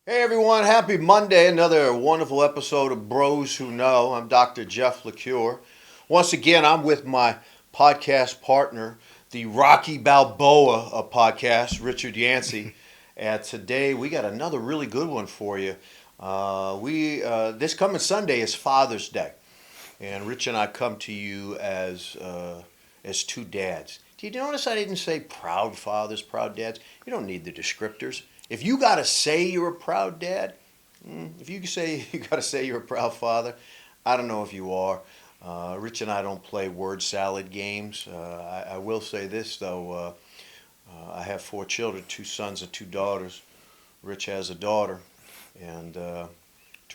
Hey everyone, happy Monday. Another wonderful episode of Bros Who Know. I'm Dr. Jeff LaCure. Once again, I'm with my podcast partner, the Rocky Balboa of podcasts, Richard Yancey. And today we got another really good one for you. This coming Sunday is Father's Day. And Rich and I come to you as two dads. Do you notice I didn't say proud fathers, proud dads? You don't need the descriptors. If you got to say you're a proud dad, if you say you got to say you're a proud father, I don't know if you are. Rich and I don't play word salad games. I will say this though. I have four children, two sons and two daughters. Rich has a daughter, and to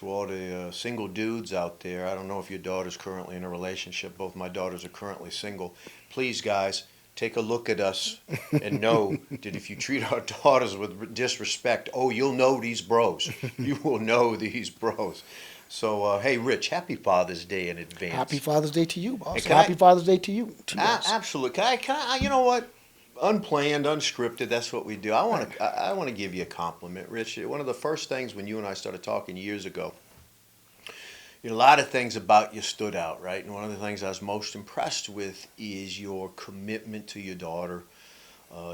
all the single dudes out there, I don't know if your daughter's currently in a relationship. Both my daughters are currently single. Please, guys, take a look at us and know that if you treat our daughters with disrespect, you'll know these bros. You will know these bros. So, hey, Rich, happy Father's Day in advance. Happy Father's Day to you, boss. Hey, Happy Father's Day to you. absolutely. You know what? Unplanned, unscripted. That's what we do. I want to give you a compliment, Rich. One of the first things when you and I started talking years ago, a lot of things about you stood out, right? And one of the things I was most impressed with is your commitment to your daughter,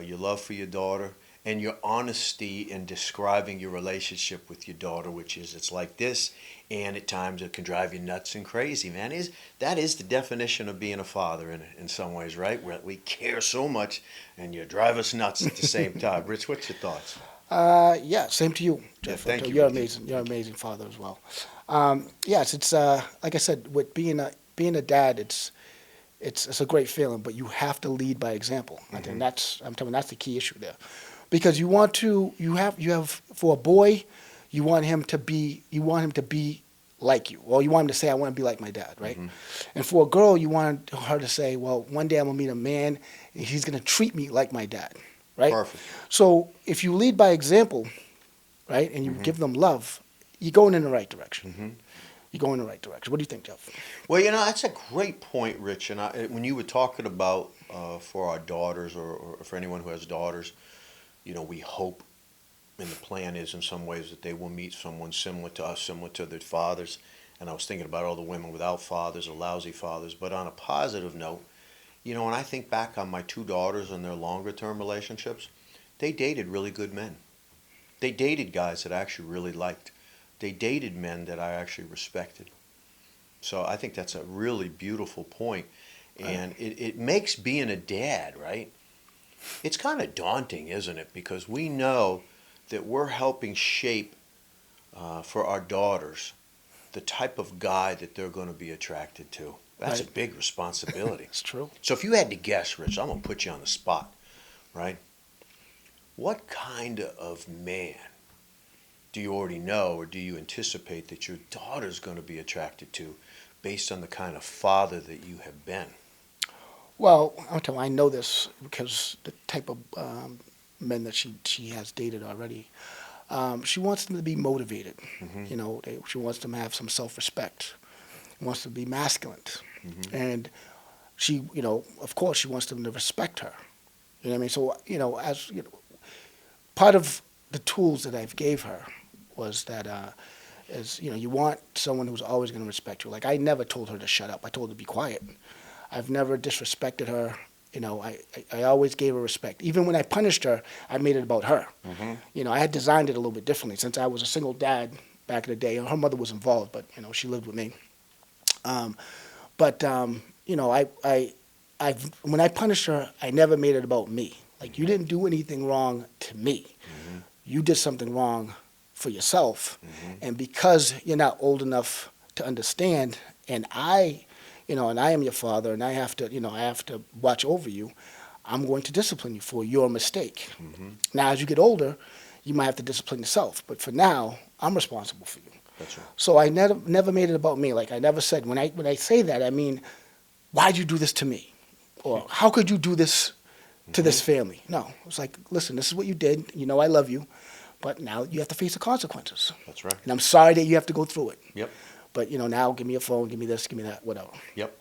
your love for your daughter, and your honesty in describing your relationship with your daughter, which is it's like this, and at times it can drive you nuts and crazy, man. That is the definition of being a father in some ways, right? Where we care so much, and you drive us nuts at the same time. Rich, what's your thoughts? Yeah, same to you, Yeah, Jeff. thank you, You're Ricky. amazing. You're an amazing father as well. Yes, it's like I said, with being a dad, it's a great feeling, but you have to lead by example. I think I'm telling you, that's the key issue there, because you have for a boy, you want him to be like you, or you want him to say, I want to be like my dad, right? Mm-hmm. And for a girl, you want her to say, well, one day I'm gonna meet a man, and he's gonna treat me like my dad, right? Perfect. So if you lead by example, right, and you Mm-hmm. give them love, you're going in the right direction. Mm-hmm. You're going in the right direction. What do you think, Jeff? Well, that's a great point, Rich. And when you were talking about for our daughters or for anyone who has daughters, we hope and the plan is in some ways that they will meet someone similar to us, similar to their fathers. And I was thinking about all the women without fathers or lousy fathers. But on a positive note, when I think back on my two daughters and their longer term relationships, they dated really good men. They dated guys that I actually really liked. They dated men that I actually respected. So I think that's a really beautiful point. And it makes being a dad, right? It's kind of daunting, isn't it? Because we know that we're helping shape for our daughters the type of guy that they're going to be attracted to. That's a Right. big responsibility. It's true. So if you had to guess, Rich, I'm going to put you on the spot, right? What kind of man do you already know or do you anticipate that your daughter's going to be attracted to based on the kind of father that you have been? Well, I'll tell you, I know this because the type of men that she has dated already. She wants them to be motivated. Mm-hmm. She wants them to have some self-respect. Wants them to be masculine, Mm-hmm. and she, of course, she wants them to respect her. You know what I mean? So, as part of the tools that I've gave her was that you want someone who's always going to respect you. Like I never told her to shut up. I told her to be quiet. I've never disrespected her. I always gave her respect. Even when I punished her, I made it about her. Mm-hmm. I had designed it a little bit differently since I was a single dad back in the day. Her mother was involved, but she lived with me. But when I punished her, I never made it about me. Like you didn't do anything wrong to me. Mm-hmm. You did something wrong for yourself, Mm-hmm. and because you're not old enough to understand, and and I am your father, and I have to watch over you. I'm going to discipline you for your mistake. Mm-hmm. Now, as you get older, you might have to discipline yourself, but for now, I'm responsible for you. That's right. So I never made it about me. Like I never said when I say that, I mean, why'd you do this to me, or how could you do this to this family? No, it's like, listen, this is what you did. I love you, but now you have to face the consequences. That's right. And I'm sorry that you have to go through it. Yep. But now give me a phone, give me this, give me that, whatever. Yep.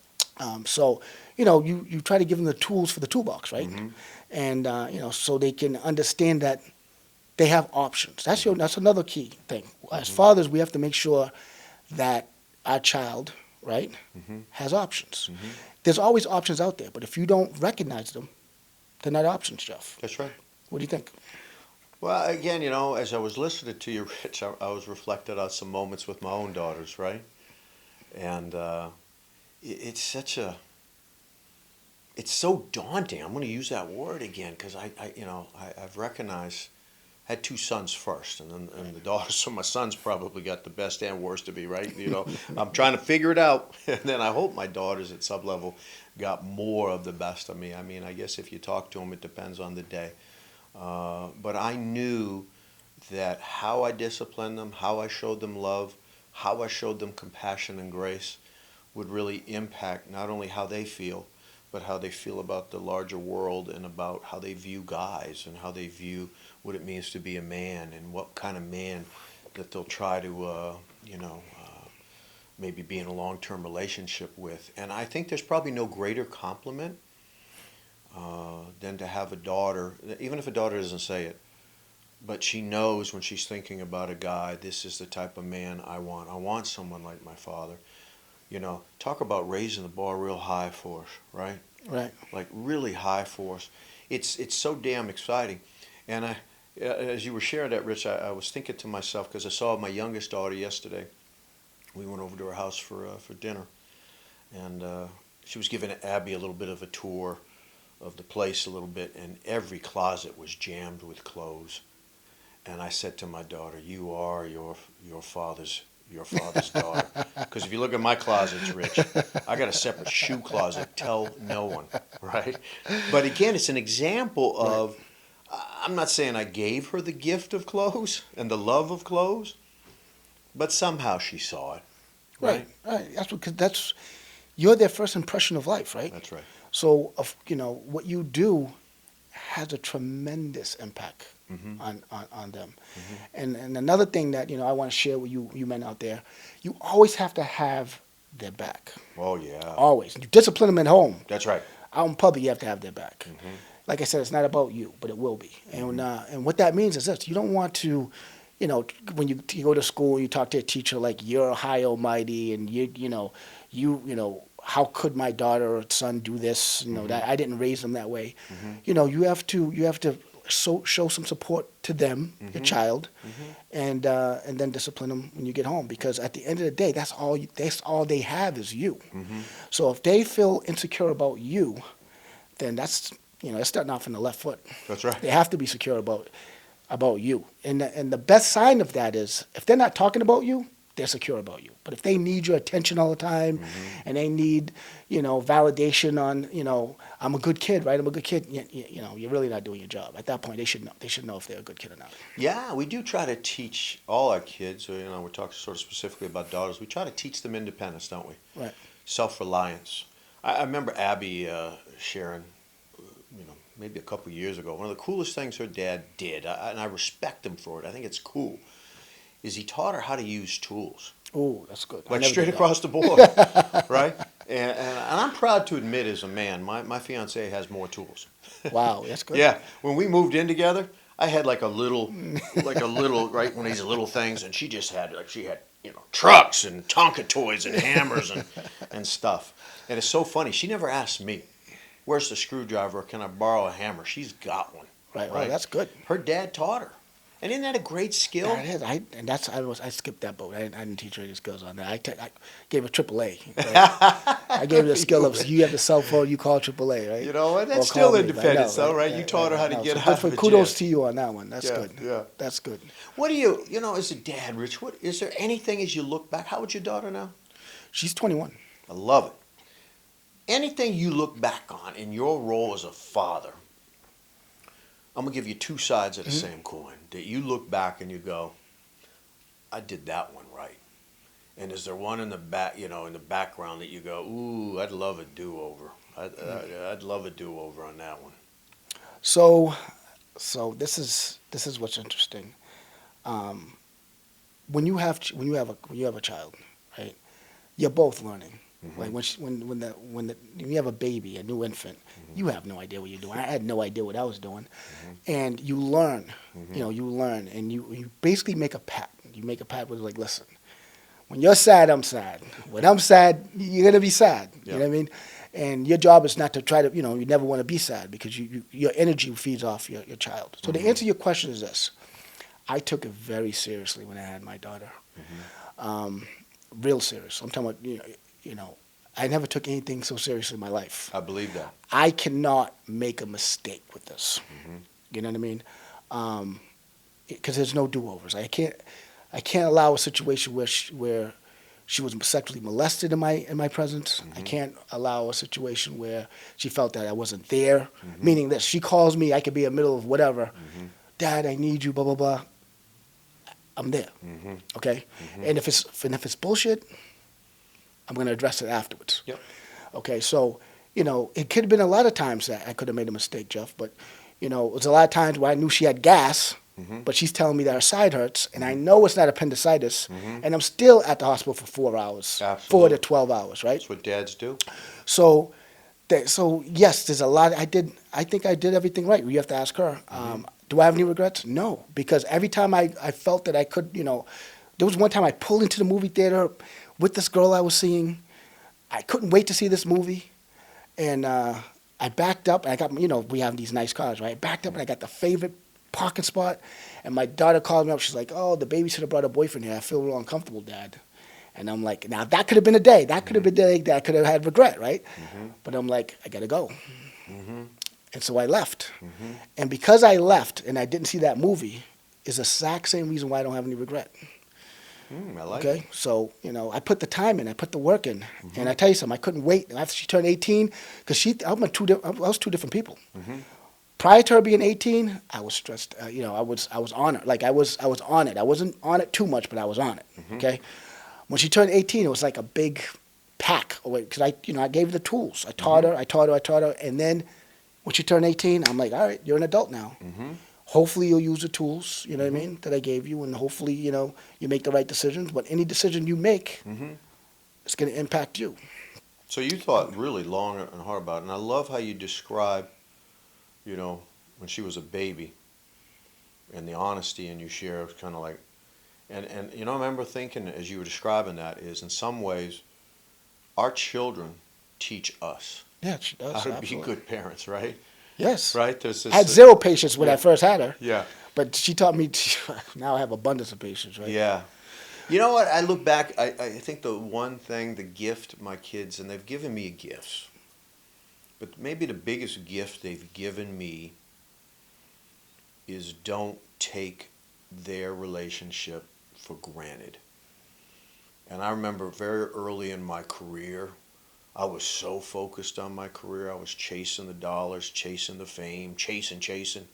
So you try to give them the tools for the toolbox, right? Mm-hmm. And so they can understand that they have options. That's another key thing. As fathers, we have to make sure that our child, right, has options. There's always options out there, but if you don't recognize them, they're not options, Jeff. That's right. What do you think? Well, again, as I was listening to you, Rich, I was reflected on some moments with my own daughters, right? And it's it's so daunting. I'm going to use that word again because I've recognized, had two sons first, and the daughters. So my sons probably got the best and worst of me, right? I'm trying to figure it out, and then I hope my daughters at some level got more of the best of me. I mean, I guess if you talk to them, it depends on the day. But I knew that how I disciplined them, how I showed them love, how I showed them compassion and grace would really impact not only how they feel, but how they feel about the larger world and about how they view guys and how they view what it means to be a man and what kind of man that they'll try to, maybe be in a long-term relationship with. And I think there's probably no greater compliment than to have a daughter, even if a daughter doesn't say it, but she knows when she's thinking about a guy, this is the type of man I want. I want someone like my father. Talk about raising the bar real high for us, right? Right. Like really high for us. It's so damn exciting. And as you were sharing that, Rich, I was thinking to myself, because I saw my youngest daughter yesterday. We went over to her house for dinner, and she was giving Abby a little bit of a tour of the place a little bit, and every closet was jammed with clothes. And I said to my daughter, "You are your father's daughter." Because if you look at my closets, Rich, I got a separate shoe closet. Tell no one, right? But again, it's an example of. I'm not saying I gave her the gift of clothes and the love of clothes, but somehow she saw it, right? Right. That's you're their first impression of life, right? That's right. So, what you do has a tremendous impact on them. And another thing that I want to share with you men out there, you always have to have their back. Oh yeah. Always. You discipline them at home. That's right. Out in public, you have to have their back. Like I said, it's not about you, but it will be. And what that means is this: you don't want to, when you go to school, you talk to a teacher like you're high almighty, and how could my daughter or son do this? That I didn't raise them that way. You have to show some support to them, your child, and then discipline them when you get home. Because at the end of the day, that's all they have is you. So if they feel insecure about you, then that's it's starting off in the left foot. That's right. They have to be secure about you. And the best sign of that is if they're not talking about you, they're secure about you. But if they need your attention all the time and they need, validation on, I'm a good kid, right? I'm a good kid. You're really not doing your job. At that point, they should know if they're a good kid or not. Yeah, we do try to teach all our kids, we're talking sort of specifically about daughters, we try to teach them independence, don't we? Right. Self-reliance. I remember Abby sharing, maybe a couple years ago, one of the coolest things her dad did, and I respect him for it, I think it's cool, is he taught her how to use tools. Oh, that's good. Like straight across the board, right? And I'm proud to admit as a man, my fiance has more tools. Wow, that's good. Yeah, when we moved in together, I had like a little, right, one of these little things, and she just had, trucks and Tonka toys and hammers and stuff. And it's so funny, she never asked me, where's the screwdriver, or can I borrow a hammer? She's got one. Right. Oh, that's good. Her dad taught her. And isn't that a great skill? Yeah, it is. I skipped that boat. I didn't teach her any skills on that. I gave her AAA. Right? I gave her the skill of you have the cell phone, you call AAA, right? And that's still independence, though, right? You taught her how to get out of the kudos jam. to you on that one. That's good. Yeah. That's good. What do you, as a dad, Rich, is there anything as you look back, how old's your daughter now? She's 21. I love it. Anything you look back on in your role as a father, I'm going to give you two sides of the same coin, that you look back and you go, I did that one right. And is there one in the back, in the background that you go, ooh, I'd love a do-over. I'd love a do-over on that one. So this is what's interesting. When you have a child, right? You're both learning. Like when you have a baby, a new infant, you have no idea what you're doing. I had no idea what I was doing, and you learn. You learn, and you basically make a pact. You make a pact with like, listen, when you're sad, I'm sad. When I'm sad, you're gonna be sad. You know what I mean? And your job is not to try to, you never want to be sad because your energy feeds off your child. So to answer your question is this: I took it very seriously when I had my daughter. Real serious. I'm talking about, I never took anything so seriously in my life. I believe that. I cannot make a mistake with this. You know what I mean? Because there's no do-overs. I can't allow a situation where she was sexually molested in my presence. I can't allow a situation where she felt that I wasn't there. Meaning that she calls me, I could be in the middle of whatever. Dad, I need you. Blah blah blah. I'm there. Okay. And if it's bullshit, I'm going to address it afterwards. Yep. Okay. So it could have been a lot of times that I could have made a mistake, Jeff. But it was a lot of times where I knew she had gas. But she's telling me that her side hurts, and I know it's not appendicitis, and I'm still at the hospital for 4 hours, Absolutely. 4 to 12 hours, right? That's what dads do. So yes, there's a lot. I think I did everything right. You have to ask her. Do I have any regrets? No, because every time I felt that I could, there was one time I pulled into the movie theater with this girl I was seeing. I couldn't wait to see this movie, and I backed up, and I got, we have these nice cars, right? I backed up, and I got the favorite parking spot, and my daughter called me up. She's like, "Oh, the babysitter brought a boyfriend here. I feel real uncomfortable, Dad." And I'm like, now that could have been a day. That could have been a day that I could have had regret, right? But I'm like, I gotta go. And so I left. And because I left and I didn't see that movie, is the exact same reason why I don't have any regret. I like Okay, so I put the time in, I put the work in, and I tell you something, I couldn't wait after she turned 18 because I was two different people. Prior to her being 18, I was stressed. I was on it. Like I was on it. I wasn't on it too much, but I was on it. Okay. When she turned 18, it was like a big pack because I gave her the tools. I taught her, and then when she turned 18, I'm like, all right, you're an adult now. Hopefully you'll use the tools, you know what I mean, that I gave you, and hopefully you make the right decisions. But any decision you make, it's going to impact you. So you thought really long and hard about it, and I love how you describe, when she was a baby, and the honesty and you share was kind of like, and I remember thinking as you were describing that is in some ways, our children teach us Yeah, she does. how to Absolutely. be good parents, right? Yes. Right. There's this, I had zero patience when I first had her. Yeah. But she taught me. Now I have abundance of patience, right? Yeah. You know what? I look back. I think the one thing, the gift my kids, and they've given me gifts, but maybe the biggest gift they've given me is don't take their relationship for granted. And I remember very early in my career, I was so focused on my career. I was chasing the dollars, chasing the fame, chasing.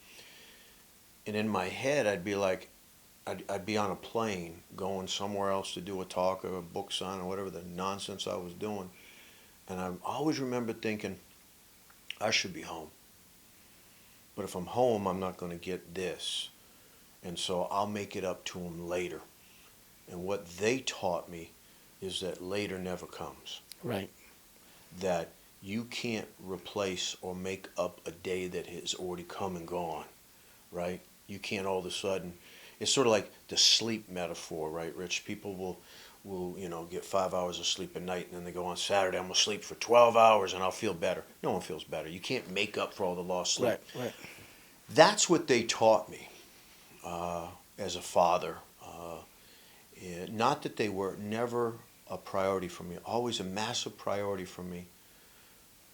And in my head, I'd be like, I'd be on a plane going somewhere else to do a talk or a book sign or whatever the nonsense I was doing. And I always remember thinking, I should be home. But if I'm home, I'm not going to get this. And so I'll make it up to them later. And what they taught me is that later never comes. Right. That you can't replace or make up a day that has already come and gone, right? You can't all of a sudden. It's sort of like the sleep metaphor, right, Rich? People will get 5 hours of sleep a night, and then they go on Saturday, I'm going to sleep for 12 hours and I'll feel better. No one feels better. You can't make up for all the lost sleep. Right. That's what they taught me as a father. Not that they were never a priority for me, always a massive priority for me.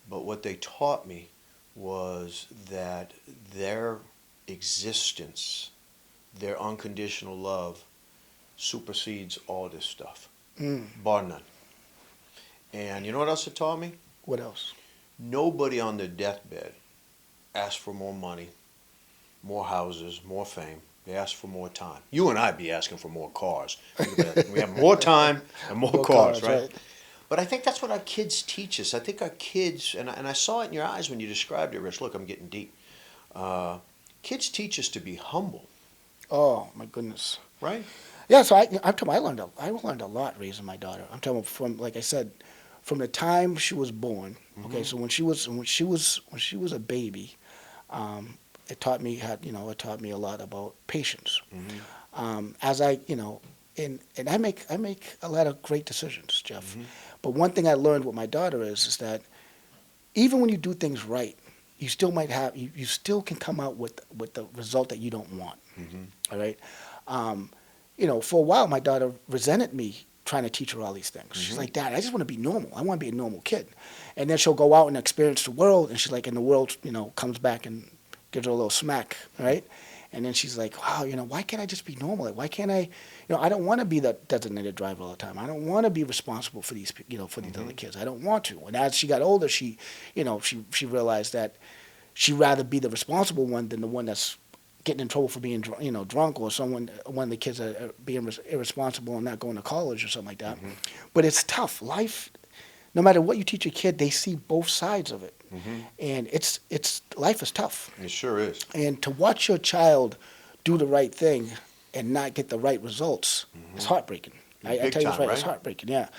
But what they taught me was that their existence, their unconditional love, supersedes all this stuff, bar none. And you know what else it taught me? What else? Nobody on their deathbed asked for more money, more houses, more fame. They asked for more time. You and I be asking for more cars. We have more time and more cars, right? But I think that's what our kids teach us. I think our kids, and I saw it in your eyes when you described it, Rich. Look, I'm getting deep. Kids teach us to be humble. Oh my goodness. Right? Yeah. So I learned a lot raising my daughter. I'm talking from, like I said, from the time she was born. Okay, Mhm. so when she was a baby, it taught me a lot about patience. Mhm. As I and I make a lot of great decisions, Jeff. Mhm. But one thing I learned with my daughter is that even when you do things right, you still might have you still can come out with the result that you don't want. Mhm. All right. Um, for a while, my daughter resented me trying to teach her all these things. She's Mhm. like, Dad, I just want to be normal. I want to be a normal kid. And then she'll go out and experience the world, and she's like, and the world, comes back and gives her a little smack, right? And then she's like, wow, why can't I just be normal? Like, why can't I, I don't want to be the designated driver all the time. I don't want to be responsible for these, for these other Mhm. kids. I don't want to. And as she got older, she realized that she'd rather be the responsible one than the one that's getting in trouble for being drunk, or one of the kids are being irresponsible and not going to college or something like that. Mhm. But it's tough. Life, no matter what you teach a kid, they see both sides of it, Mhm. and it's life is tough. It sure is. And to watch your child do the right thing and not get the right results is Mhm. heartbreaking. I Big tell you this time, right, it's right? heartbreaking. Yeah.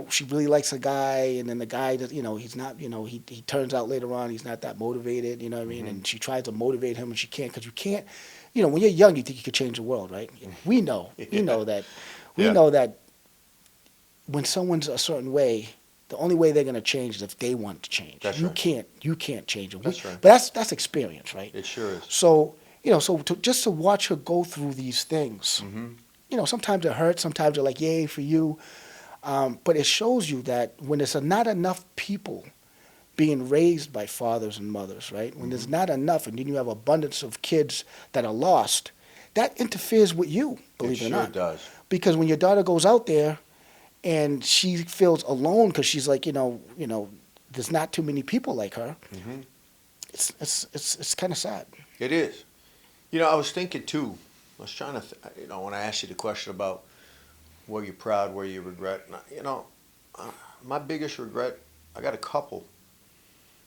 She really likes a guy, and then the guy, he's not, he turns out later on he's not that motivated, you know what I mean? Mhm. And she tries to motivate him, and she can't, because you can't, when you're young, you think you could change the world, right? We know, Yeah. we Yeah. know that when someone's a certain way, the only way they're going to change is if they want to change. That's You right. can't change it. That's right. But that's experience, right? It sure is. So, just to watch her go through these things, Mhm. sometimes it hurts, sometimes you're like, yay for you. But it shows you that when there's not enough people being raised by fathers and mothers, right? When there's Mhm. not enough, and then you have abundance of kids that are lost, that interferes with you, It believe it or sure not. does. Because when your daughter goes out there and she feels alone because she's like, there's not too many people like her. Mhm. It's kind of sad. It is. I was thinking too. I was trying to, when I asked you the question about were you proud, were you regret, and uh, my biggest regret, I got a couple.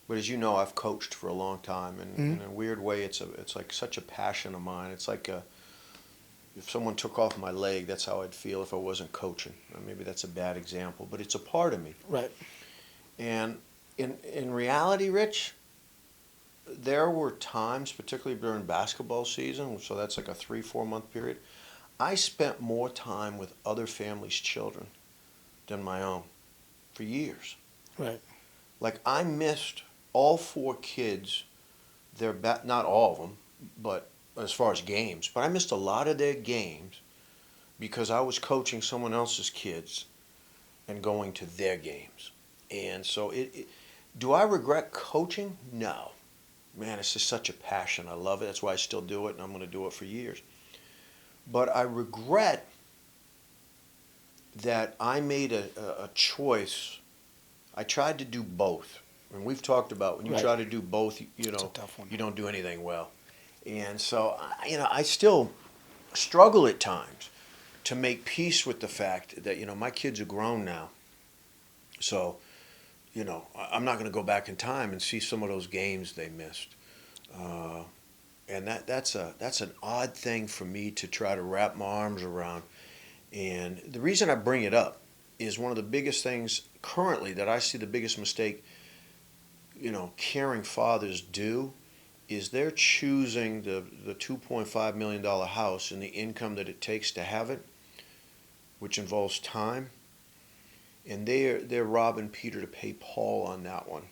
But as you know, I've coached for a long time, and Mhm. in a weird way, it's like such a passion of mine. It's like if someone took off my leg, that's how I'd feel if I wasn't coaching. Maybe that's a bad example, but it's a part of me. Right. And in reality, Rich, there were times, particularly during basketball season, so that's like a 3-4 month period, I spent more time with other families' children than my own for years. Right. Like I missed all four kids, not all of them, but as far as games, but I missed a lot of their games because I was coaching someone else's kids and going to their games. And so do I regret coaching? No. Man, it's just such a passion. I love it. That's why I still do it, and I'm going to do it for years. But I regret that I made a choice. I tried to do both. And we've talked about when you Right. try to do both, It's a tough one. you don't do anything well. And so, I still struggle at times to make peace with the fact that, my kids are grown now. So, I'm not going to go back in time and see some of those games they missed. Uh, and that's an odd thing for me to try to wrap my arms around. And the reason I bring it up is one of the biggest things currently that I see the biggest mistake, caring fathers do is they're choosing the $2.5 million house and the income that it takes to have it, which involves time. And they're robbing Peter to pay Paul on that one,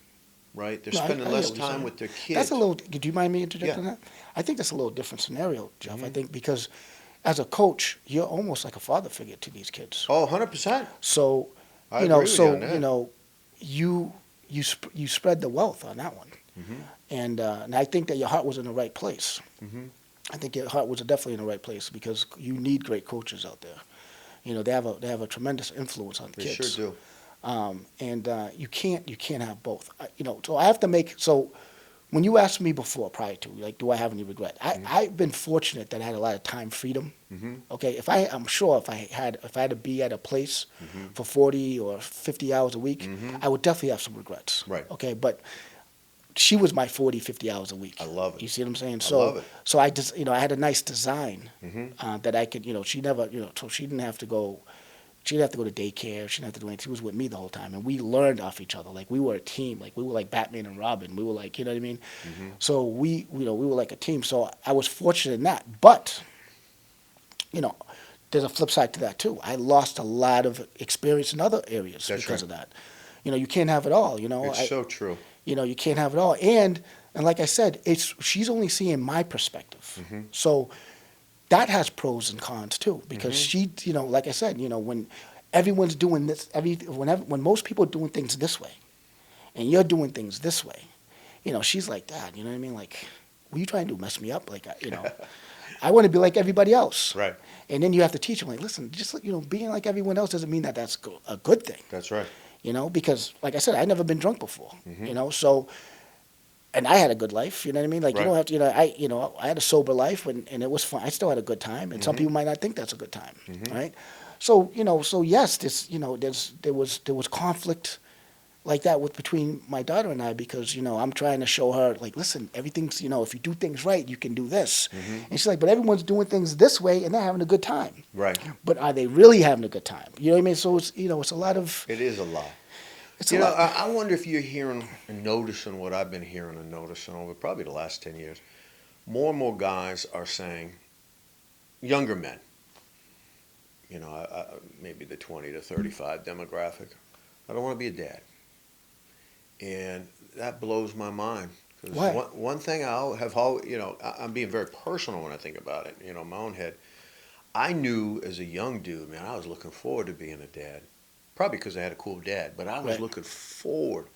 right? They're No, spending I hear less what you're time saying. with their kids. That's a little. Do you mind me interjecting Yeah. that? I think that's a little different scenario, Jeff. I Mhm. think because as a coach, you're almost like a father figure to these kids. Oh, 100%. So I agree with you on that. you spread the wealth on that one, Mm-hmm. and I think that your heart was in the right place. Mm-hmm. I think your heart was definitely in the right place because you need great coaches out there. They have a tremendous influence on They kids. sure do. And you can't have both. So I have to make. When you asked me before, prior to, like, do I have any regret? I've been fortunate that I had a lot of time freedom. Mm-hmm. Okay, I'm sure if I had to be at a place Mm-hmm. for 40 or 50 hours a week, Mm-hmm. I would definitely have some regrets. Right. Okay, but she was my 40, 50 hours a week. I love it. You see what I'm saying? I love it. So I just, I had a nice design Mm-hmm. that I could, she never, so she didn't have to go. She didn't have to go to daycare. She didn't have to do anything. She was with me the whole time, and we learned off each other. Like we were a team. Like we were like Batman and Robin. We were like, you know what I mean? So we we were like a team. So I was fortunate in that. But you know, there's a flip side to that too. I lost a lot of experience in other areas That's because right. of that. You know, you can't have it all. You know, It's so true. you know, you can't have it all. And like I said, she's only seeing my perspective. So that has pros and cons too, because she, you know, like I said, you know, when everyone's doing this, when most people are doing things this way, and you're doing things this way, you know, she's like, Dad, you know what I mean? Like, what are you trying to do? Mess me up? Like, you know, I want to be like everybody else. Right. And then you have to teach them, like, listen, just, you know, being like everyone else doesn't mean that that's a good thing. That's right. You know, because like I said, I'd never been drunk before. You know, so. And I had a good life, you know what I mean? Like Right. you don't have to, I had a sober life, and it was fun. I still had a good time, and some people might not think that's a good time, right? So so yes, there was conflict like that between my daughter and I, because I'm trying to show her, like, listen, everything's, if you do things right, you can do this, and she's like, but everyone's doing things this way, and they're having a good time, Right. but are they really having a good time? You know what I mean? So it's it's a lot of It is a lot. it's You a know, lot. I wonder if you're hearing and noticing what I've been hearing and noticing over probably the last 10 years. More and more guys are saying, younger men, maybe the 20 to 35 demographic, I don't want to be a dad. And that blows my mind. 'Cause Why? one thing I'm being very personal when I think about it, my own head. I knew as a young dude, man, I was looking forward to being a dad. Probably because I had a cool dad, but I was Right. looking forward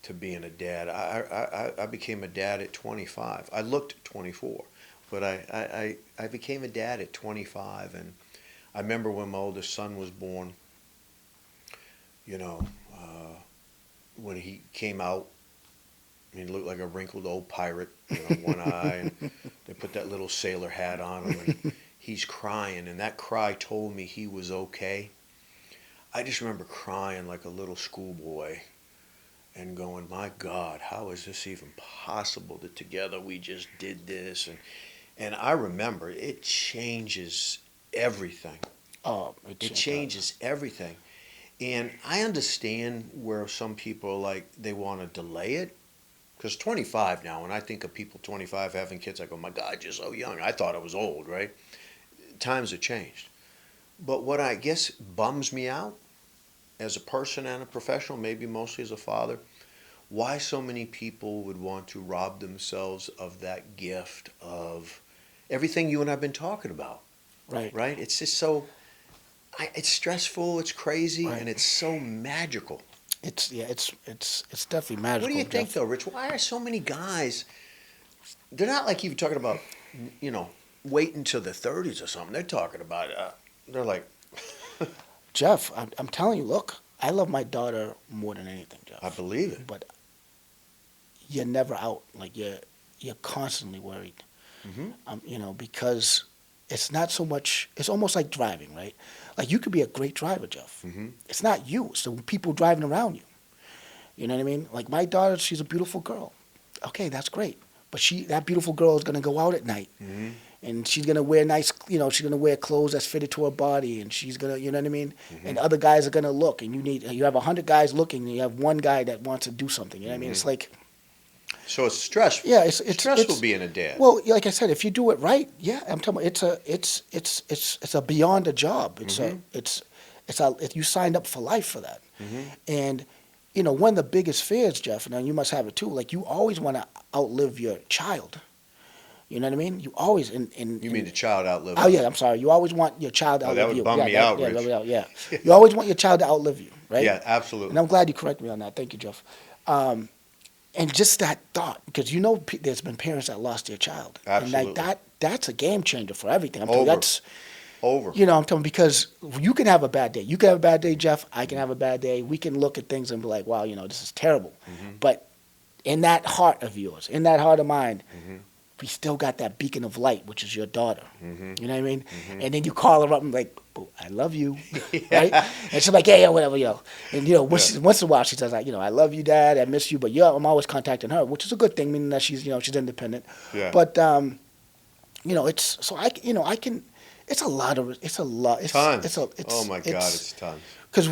to being a dad. I became a dad at 25. I looked 24, but I became a dad at 25, and I remember when my oldest son was born. When he came out, he looked like a wrinkled old pirate, one eye, and they put that little sailor hat on him, and he's crying, and that cry told me he was okay. I just remember crying like a little schoolboy and going, my God, how is this even possible that together we just did this? And I remember it changes everything. Oh, It changes everything. And I understand where some people are like, they want to delay it. Because 25 now, when I think of people 25 having kids, I go, my God, you're so young. I thought I was old, right? Times have changed. But what I guess bums me out as a person and a professional, maybe mostly as a father, why so many people would want to rob themselves of that gift of everything you and I have been talking about. Right. Right? It's just so, it's stressful, it's crazy, Right. and it's so magical. It's definitely magical. What do you think, Jeff. though, Rich? Why are so many guys, they're not like even talking about, waiting till their 30s or something. They're talking about, they're like, Jeff, I'm telling you, look, I love my daughter more than anything, Jeff. I believe it. But you're never out. Like you're constantly worried. Because it's not so much. It's almost like driving, right? Like you could be a great driver, Jeff. It's not you. It's the people driving around you. You know what I mean? Like my daughter, she's a beautiful girl. Okay, that's great. But that beautiful girl is gonna go out at night. And she's gonna wear nice, she's gonna wear clothes that's fitted to her body, and she's gonna, you know what I mean. And other guys are gonna look, and you have 100 guys looking, and you have one guy that wants to do something. You know what I mean? It's like, So it's stressful. yeah, it's stressful being a dad. Well, like I said, if you do it right, yeah, I'm talking about it's a beyond a job. If you signed up for life for that, and one of the biggest fears, Jeff, and you must have it too. Like you always want to outlive your child. You know what I mean? You always You mean the child outlived? Oh yeah, I'm sorry. You always want your child to outlive that would you. bum me out, Rich. Yeah. You always want your child to outlive you, right? Yeah, absolutely. And I'm glad you corrected me on that. Thank you, Jeff. And just that thought, because there's been parents that lost their child, Absolutely. and like that's a game changer for everything. I'm Over. telling you, that's Over. I'm telling you, because you can have a bad day. You can have a bad day, Jeff. I can have a bad day. We can look at things and be like, wow, this is terrible. But in that heart of yours, in that heart of mine, we still got that beacon of light, which is your daughter. You know what I mean? And then you call her up and like, "Boo, I love you," right? And she's like, yeah, whatever, And once in a while she says, like, I love you, Dad, I miss you, but I'm always contacting her, which is a good thing, meaning that she's, she's independent. Yeah. But it's so I can, It's a lot of. It's a lot. Tons. It's Oh my God, it's tons. because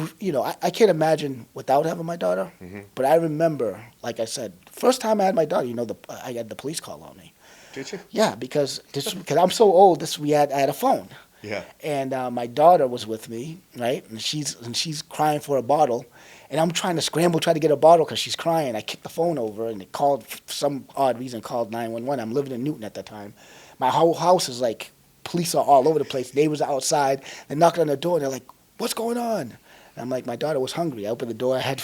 I can't imagine without having my daughter. Hmm. But I remember, like I said, first time I had my daughter, I had the police call on me. Did you? Yeah, because I'm so old. I had a phone, Yeah. and my daughter was with me, right? And she's crying for a bottle, and I'm trying to scramble, try to get a bottle because she's crying. I kicked the phone over, and it called for some odd reason called 911. I'm living in Newton at the time. My whole house is like police are all over the place. Neighbors are outside. They're knocking on the door, and they're like, "What's going on?" And I'm like, my daughter was hungry. I opened the door. I had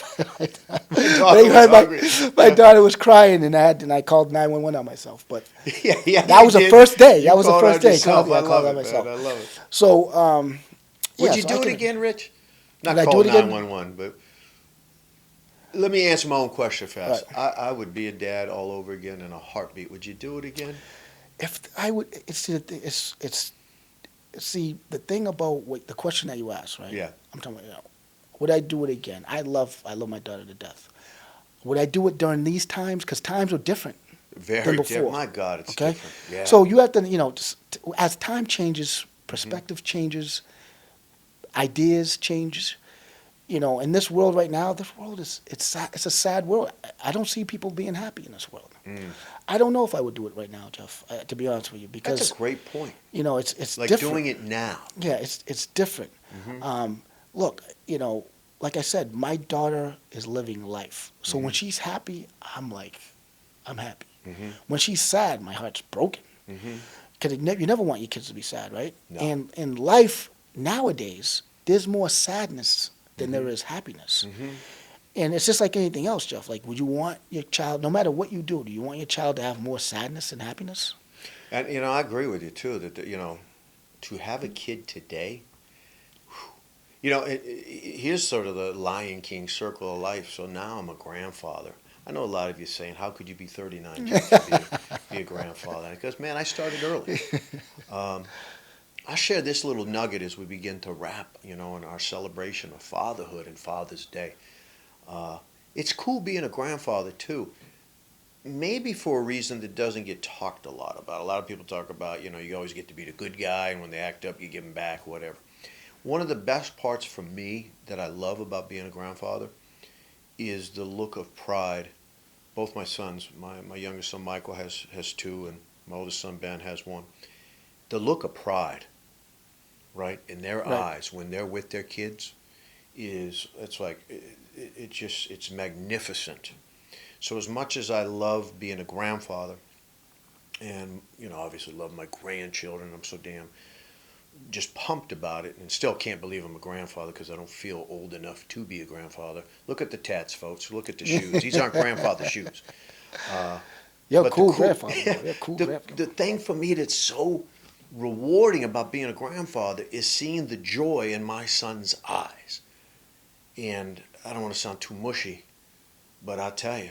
my daughter was crying, and I called 911 on myself. But Yeah, that was the first day. That was the first day. I love it, man. I love it. So, Would you do it again, Rich? Not Would I call do it again? 911, but let me answer my own question fast. Right. I would be a dad all over again in a heartbeat. Would you do it again? if I would, see the thing about the question that you asked, right? Yeah. I'm talking about, would I do it again? I love my daughter to death. Would I do it during these times? Because times are different. Very before. different. My God, it's Okay? different. Yeah. So you have to, as time changes, perspective changes, ideas change. In this world right now, this world it's sad, it's a sad world. I don't see people being happy in this world. I don't know if I would do it right now, Jeff. To be honest with you, because That's a great point. it's Like different. doing it now. Yeah, it's different. Look, like I said, my daughter is living life. So when she's happy, I'm happy. When she's sad, my heart's broken. Because you never want your kids to be sad, right? No. And in life nowadays, there's more sadness than there is happiness. And it's just like anything else, Jeff. Like, would you want your child, no matter what you do you want your child to have more sadness than happiness? And I agree with you too that to have a kid today. Here's sort of the Lion King circle of life. So now I'm a grandfather. I know a lot of you saying, "How could you be 39 years to be a grandfather?" Because man, I started early. I'll share this little nugget as we begin to wrap, in our celebration of fatherhood and Father's Day. It's cool being a grandfather too. Maybe for a reason that doesn't get talked a lot about. A lot of people talk about, you always get to be the good guy, and when they act up, you give them back, whatever. One of the best parts for me that I love about being a grandfather is the look of pride. Both my sons, my youngest son Michael has two, and my oldest son Ben has one. The look of pride, right, in their eyes when they're with their kids it's magnificent. So as much as I love being a grandfather and, obviously love my grandchildren, I'm so damn just pumped about it and still can't believe I'm a grandfather because I don't feel old enough to be a grandfather. Look at the tats, folks. Look at the shoes. These aren't grandfather shoes. You're a cool grandfather. You're a cool grandfather. The thing for me that's so rewarding about being a grandfather is seeing the joy in my son's eyes. And I don't want to sound too mushy, but I'll tell you,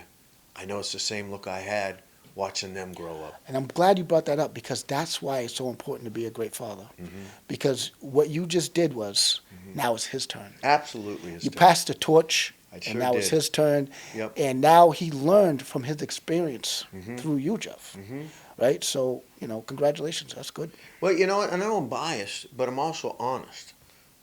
I know it's the same look I had watching them grow up. And I'm glad you brought that up because that's why it's so important to be a great father. Because what you just did was, now it's his turn. Absolutely his You turn. passed the torch, I and now sure it's did. his turn. Yep. And now he learned from his experience through you, Jeff. Right? So, congratulations. That's good. Well, you know what? And I know I'm biased, but I'm also honest.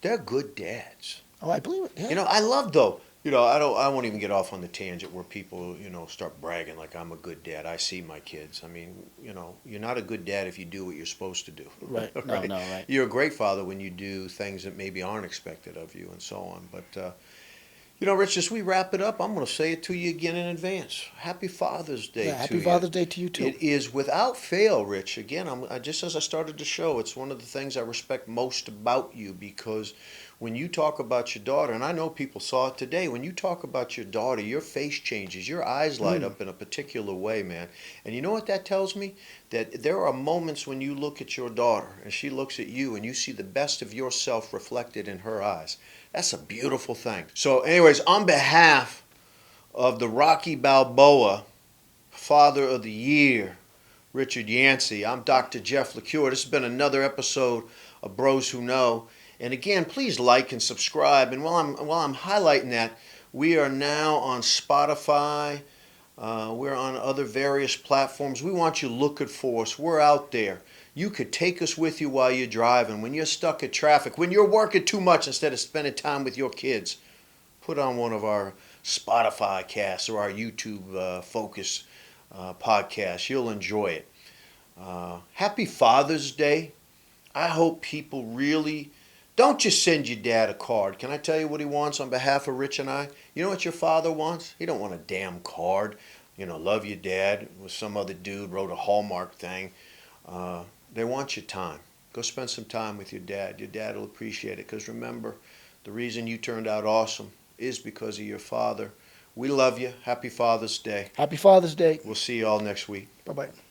They're good dads. Oh, I believe it. Yeah. I love though. I won't even get off on the tangent where people, start bragging like I'm a good dad. I see my kids. I mean, you're not a good dad if you do what you're supposed to do. Right. Right? No, right. You're a great father when you do things that maybe aren't expected of you and so on. But, Rich, as we wrap it up, I'm going to say it to you again in advance. Happy Father's Day to you. Happy Father's Day to you, too. It is without fail, Rich. Again, just as I started the show, it's one of the things I respect most about you because when you talk about your daughter, and I know people saw it today, when you talk about your daughter, your face changes, your eyes light up in a particular way, man. And you know what that tells me? That there are moments when you look at your daughter and she looks at you and you see the best of yourself reflected in her eyes. That's a beautiful thing. So anyways, on behalf of the Rocky Balboa Father of the Year, Richard Yancey, I'm Dr. Jeff LaCure. This has been another episode of Bros Who Know. And again, please like and subscribe. And while I'm highlighting that, we are now on Spotify. We're on other various platforms. We want you looking for us. We're out there. You could take us with you while you're driving, when you're stuck at traffic, when you're working too much instead of spending time with your kids. Put on one of our Spotify casts or our YouTube focus podcasts. You'll enjoy it. Happy Father's Day. I hope people really don't just send your dad a card. Can I tell you what he wants on behalf of Rich and I? You know what your father wants? He don't want a damn card. Love your dad. With some other dude wrote a Hallmark thing. They want your time. Go spend some time with your dad. Your dad will appreciate it. Because remember, the reason you turned out awesome is because of your father. We love you. Happy Father's Day. Happy Father's Day. We'll see you all next week. Bye-bye.